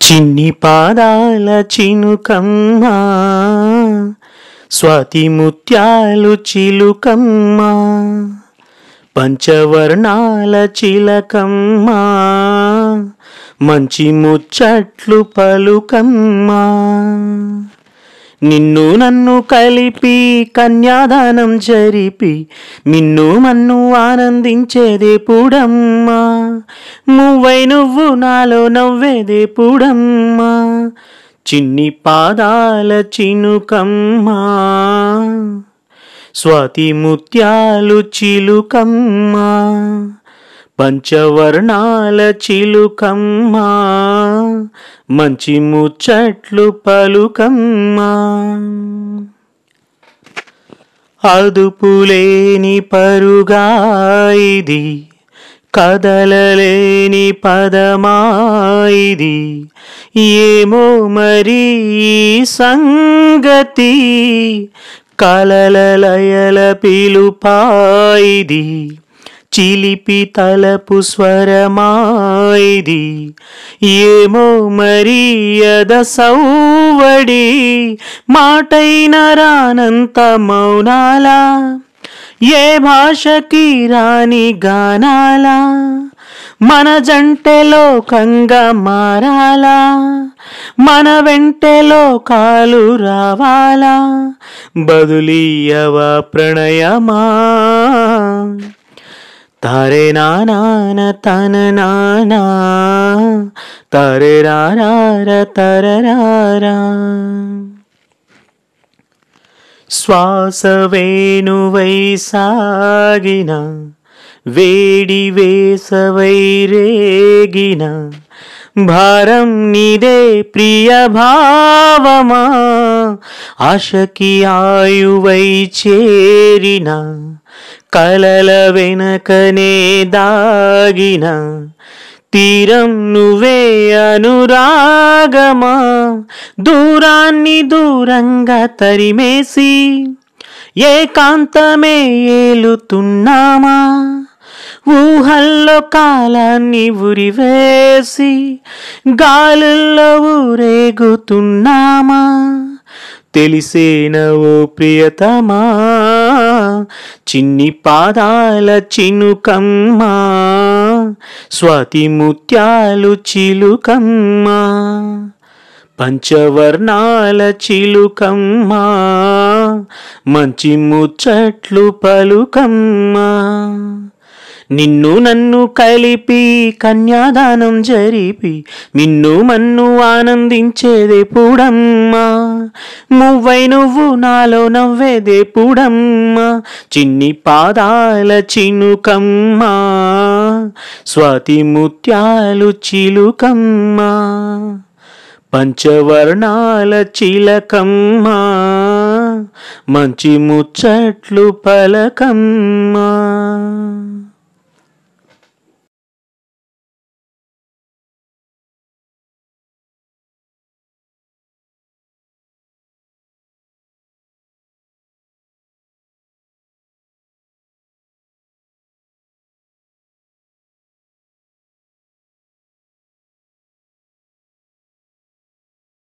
చిన్ని పాదాల చినుకమ్మ స్వాతి ముత్యాలు చిలుకమ్మ పంచవర్ణాల చిలకమ్మ మంచి ముచ్చట్లు పలుకమ్మ నిన్ను నన్ను కలిపి కన్యాదానం జరిపి నిన్ను మన్ను ఆనందించేదేపుడమ్మా నువ్వై నువ్వు నాలో నవ్వేదేపుడమ్మా చిన్ని పాదాల చినుకమ్మ స్వాతి ముత్యాలు చిలుకమ్మ పంచవర్ణాల చిలుకమ్మ మంచి ముచ్చట్లు పలుకమ్మ అదుపులేని పరుగాయిది కదలలేని పదమాయిది ఏమో మరి ఈ సంగతి కలలలయల పిలుపాయిది చిలిపి తలపు స్వరమాయిది ఏమో మరి అద సౌవడి మాటైన రానంత మౌనాల ఏ భాషకి రాని గానాల మన జంటె లోకంగా మారాలా మన వెంటె లోకాలు రావాలా బదులియవా ప్రణయమా తారే నాన తన నానా తారే రార తరరారా శ్వాస వేణువై సాగిన వేడి వేసవై రేగిన భారం నీదే ప్రియ భావమా ఆశకి ఆయువై చేరిన కలల వెనకనే దాగిన తీరం నువ్వే అనురాగమా దూరాన్ని దూరంగా తరిమేసి ఏకాంతమే ఏలుతున్నామా ఊహల్లో కాలాన్ని ఉరివేసి గాలుల్లో ఊరేగుతున్నామా తెలిసేన ఓ ప్రియతమా చిన్ని పాదాల చినుకమ్మ స్వాతి ముత్యాలు చిలుకమ్మ పంచవర్ణాల చిలుకమ్మ మంచి ముచ్చట్లు పలుకమ్మ నిన్ను నన్ను కలిపి కన్యాదానం జరిపి నిన్ను మన్ను ఆనందించేదేపుడమ్మా నువ్వై నువ్వు నాలో నవ్వేదేపుడమ్మా చిన్ని పాదాల చినుకమ్మ స్వాతి ముత్యాలు చిలుకమ్మ పంచవర్ణాల చిలకమ్మ మంచి ముచ్చట్లు పలకమ్మ.